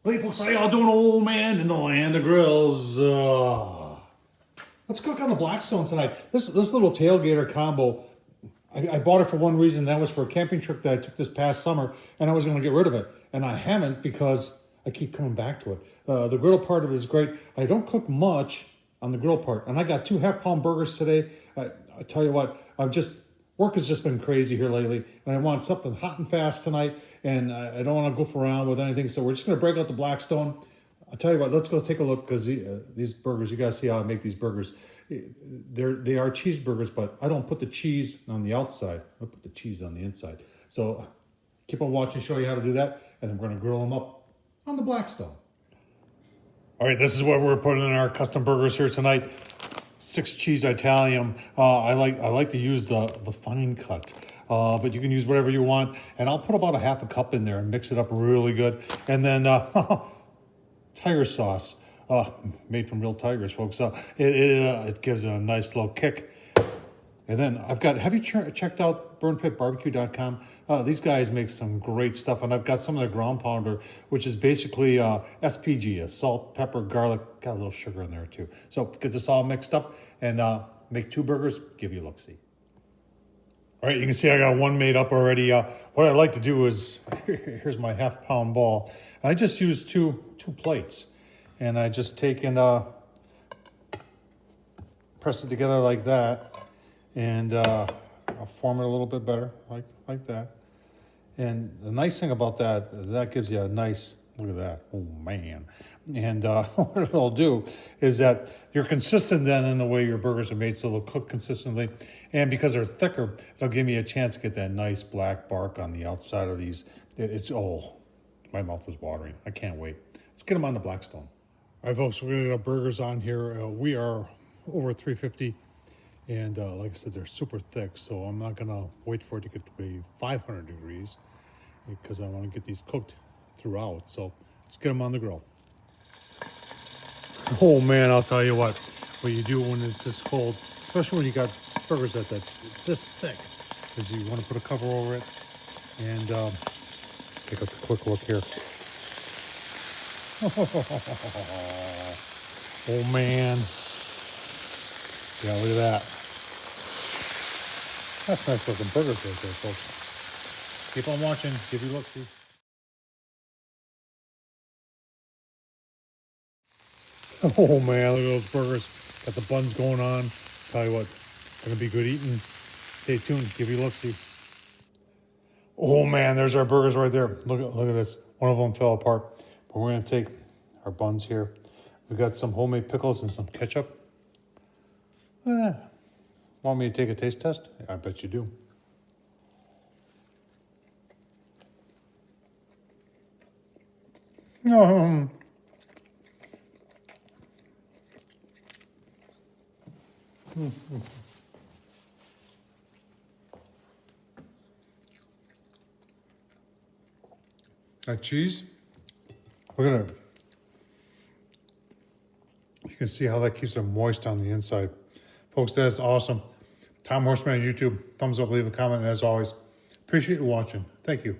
Hey folks, how y'all doing? Old man in the land of grills. Let's cook on the Blackstone tonight. This little tailgater combo, I bought it for one reason. That was for a camping trip that I took this past summer, and I was going to get rid of it. And I haven't because I keep coming back to it. The griddle part of it is great. I don't cook much on the grill part. And I got 2 half-pound burgers today. I tell you what, work has just been crazy here lately, and I want something hot and fast tonight, and I don't want to goof around with anything, so we're just going to break out the Blackstone. I'll tell you what, let's go take a look, because these burgers, you guys see how I make these burgers. They are cheeseburgers, but I don't put the cheese on the outside. I put the cheese on the inside. So keep on watching, show you how to do that, and then we're going to grill them up on the Blackstone. All right, this is what we're putting in our custom burgers here tonight. 6 cheese Italian. I like to use the fine cut, but you can use whatever you want. And I'll put about a half a cup in there and mix it up really good. And then tiger sauce, made from real tigers, folks. It gives it a nice little kick. And then have you checked out burnpitbarbecue.com? These guys make some great stuff, and I've got some of their ground pounder, which is basically SPG, salt, pepper, garlic, got a little sugar in there too. So get this all mixed up and make 2 burgers, give you a look-see. All right, you can see I got 1 made up already. What I like to do is, here's my half-pound ball. I just use two plates, and I just take and press it together like that. And I'll form it a little bit better, like that. And the nice thing about that gives you a nice, look at that, oh man. And what it'll do is that you're consistent then in the way your burgers are made, so they'll cook consistently. And because they're thicker, they'll give me a chance to get that nice black bark on the outside of these. My mouth is watering. I can't wait. Let's get them on the Blackstone. All right, folks, we're gonna get our burgers on here. We are over 350. And like I said, they're super thick, so I'm not gonna wait for it to get to be 500 degrees because I want to get these cooked throughout. So let's get them on the grill. Oh man, I'll tell you what you do when it's this cold, especially when you got burgers that this thick, is you want to put a cover over it. And let's take a quick look here. Oh man. Yeah, look at that. That's nice looking burgers right there, folks. Keep on watching, give you a look-see. Oh man, look at those burgers. Got the buns going on. Tell you what, gonna be good eating. Stay tuned, give you a look-see. Oh man, there's our burgers right there. Look at this. One of them fell apart. But we're gonna take our buns here. We've got some homemade pickles and some ketchup. Look at that. Want me to take a taste test? I bet you do. That cheese, look at it. You can see how that keeps it moist on the inside. Folks, that is awesome. Tom Horseman on YouTube. Thumbs up, leave a comment, and as always, appreciate you watching. Thank you.